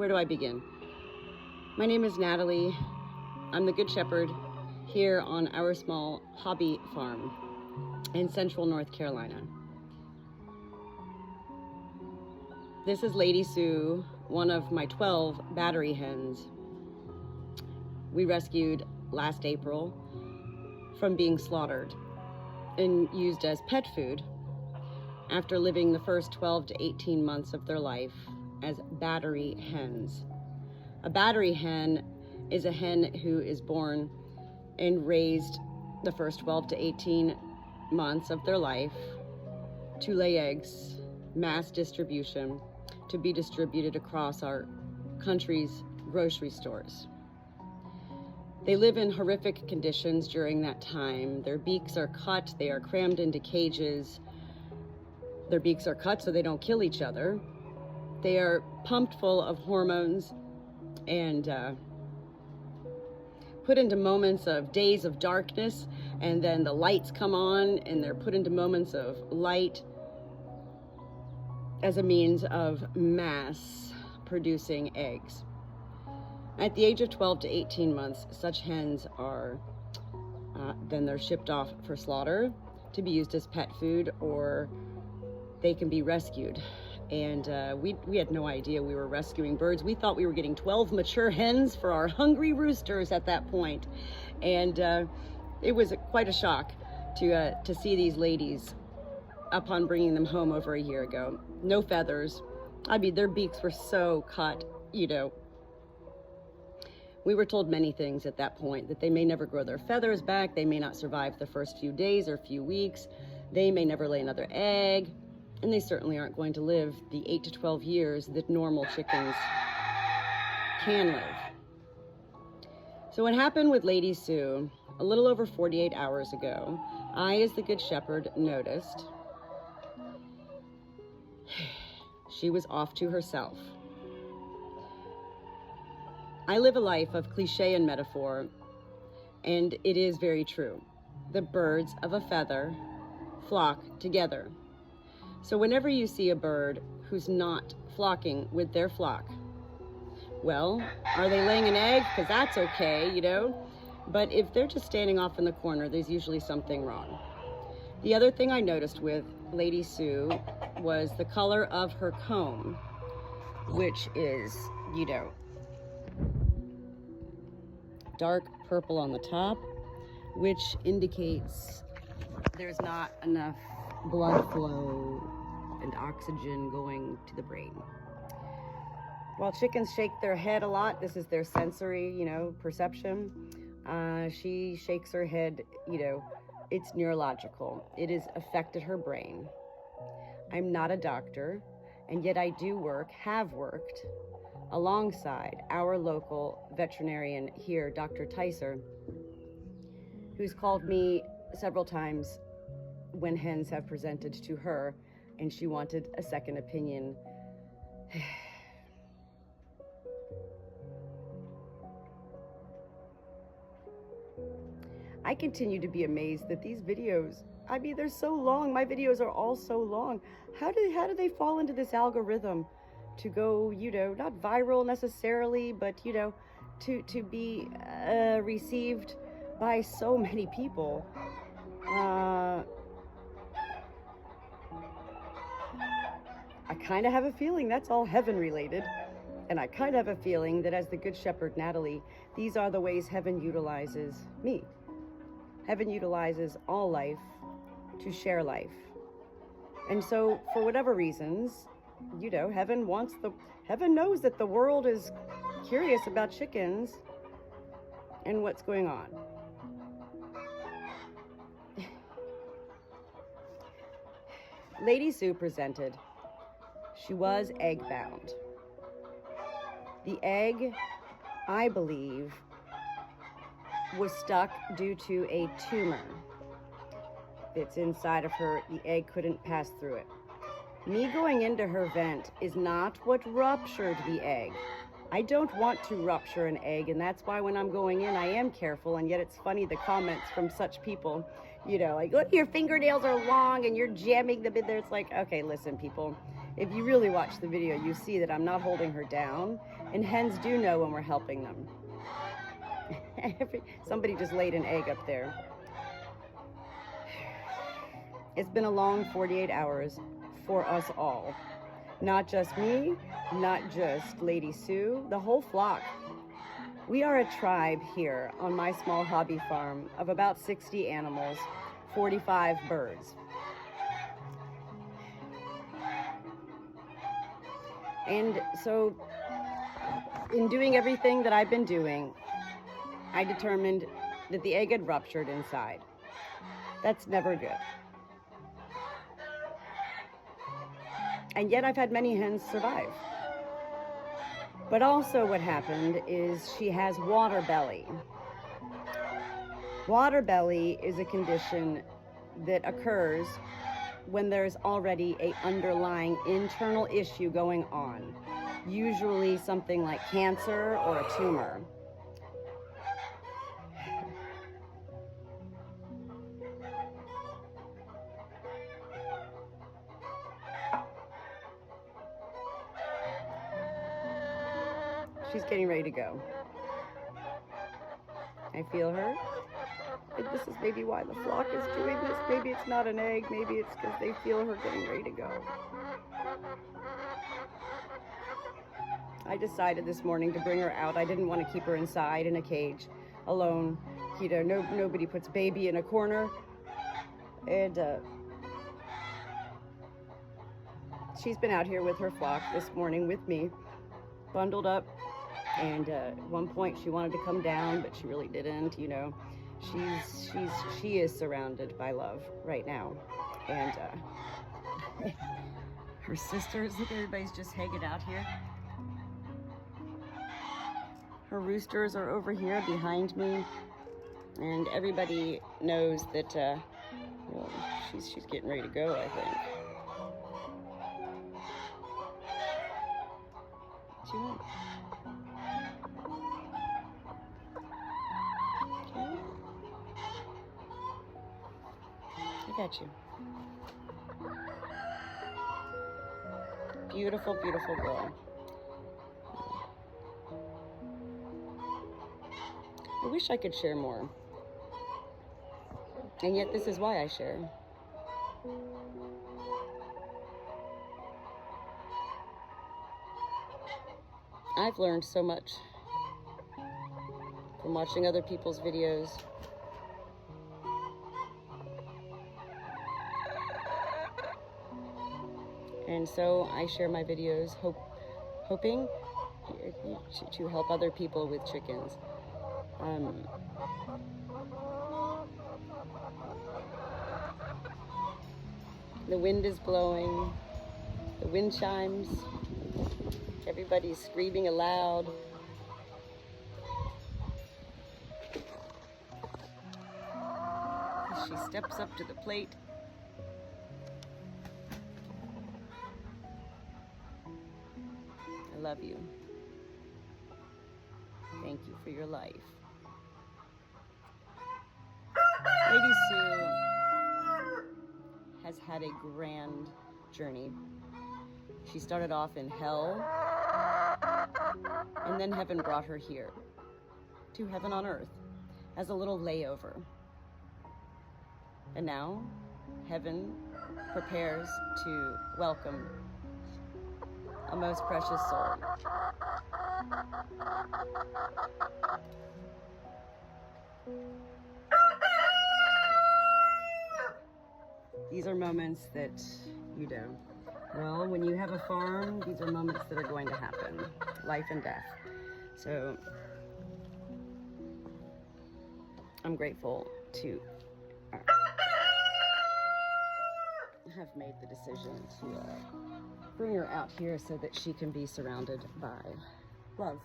Where do I begin? My name is Natalie. I'm the Good Shepherd here on our small hobby farm in central North Carolina. This is Lady Sue, one of my 12 battery hens we rescued last April from being slaughtered and used as pet food after living the first 12 to 18 months of their life as battery hens. A battery hen is a hen who is born and raised the first 12 to 18 months of their life to lay eggs, mass distribution, to be distributed across our country's grocery stores. They live in horrific conditions during that time. Their beaks are cut, they are crammed into cages. Their beaks are cut so they don't kill each other. They are pumped full of hormones and put into moments of days of darkness, and then the lights come on and they're put into moments of light as a means of mass producing eggs. At the age of 12 to 18 months, such hens are, then they're shipped off for slaughter to be used as pet food, or they can be rescued. And we had no idea we were rescuing birds. We thought we were getting 12 mature hens for our hungry roosters at that point. And it was quite a shock to see these ladies upon bringing them home over a year ago. No feathers. I mean, their beaks were so cut, you know. We were told many things at that point, that they may never grow their feathers back, they may not survive the first few days or few weeks, they may never lay another egg, and they certainly aren't going to live the 8 to 12 years that normal chickens can live. So what happened with Lady Sue, a little over 48 hours ago, I, as the Good Shepherd, noticed she was off to herself. I live a life of cliche and metaphor, and it is very true. The birds of a feather flock together. So whenever you see a bird who's not flocking with their flock, well, are they laying an egg? Because that's okay, you know. But if they're just standing off in the corner, there's usually something wrong. The other thing I noticed with Lady Sue was the color of her comb, which is, you know, dark purple on the top, which indicates there's not enough blood flow and oxygen going to the brain. While chickens shake their head a lot, this is their sensory, you know, perception. She shakes her head, you know, it's neurological. It has affected her brain. I'm not a doctor, and yet I do have worked alongside our local veterinarian here, Dr. Tyser, who's called me several times when hens have presented to her and she wanted a second opinion. I continue to be amazed that these videos, I mean, they're so long. My videos are all so long. How do they fall into this algorithm to go, you know, not viral necessarily, but, you know, to be received by so many people? I kind of have a feeling that's all heaven related. And I kind of have a feeling that as the Good Shepherd Natalie, these are the ways heaven utilizes me. Heaven utilizes all life to share life. And so for whatever reasons, you know, heaven knows that the world is curious about chickens and what's going on. Lady Sue presented. She was egg-bound. The egg, I believe, was stuck due to a tumor that's inside of her. The egg couldn't pass through it. Me going into her vent is not what ruptured the egg. I don't want to rupture an egg, and that's why when I'm going in, I am careful. And yet it's funny, the comments from such people, you know, like, look, your fingernails are long and you're jamming them in there. It's like, okay, listen, people, if you really watch the video, you see that I'm not holding her down, and hens do know when we're helping them. Somebody just laid an egg up there. It's been a long 48 hours for us all. Not just me, not just Lady Sue, the whole flock. We are a tribe here on my small hobby farm of about 60 animals, 45 birds. And so, in doing everything that I've been doing, I determined that the egg had ruptured inside. That's never good. And yet I've had many hens survive. But also what happened is she has water belly. Water belly is a condition that occurs when there's already an underlying internal issue going on, usually something like cancer or a tumor. She's getting ready to go. I feel her. And this is maybe why the flock is doing this. Maybe it's not an egg. Maybe it's because they feel her getting ready to go. I decided this morning to bring her out. I didn't want to keep her inside in a cage alone. You know, nobody puts baby in a corner. And she's been out here with her flock this morning with me, bundled up. And at one point she wanted to come down, but she really didn't, you know. She is surrounded by love right now. And her sisters, look, everybody's just hanging out here. Her roosters are over here behind me. And everybody knows that, well, she's getting ready to go, I think. What do you want? I got you. Beautiful, beautiful girl. I wish I could share more. And yet this is why I share. I've learned so much from watching other people's videos. And so I share my videos hoping to help other people with chickens. The wind is blowing, the wind chimes, everybody's screaming aloud. She steps up to the plate. I love you. Thank you for your life. Lady Sue has had a grand journey. She started off in hell, and then heaven brought her here, to heaven on earth, as a little layover. And now, heaven prepares to welcome a most precious soul. These are moments that, you know, well, when you have a farm, these are moments that are going to happen, life and death. So I'm grateful to have made the decision to bring her out here so that she can be surrounded by love.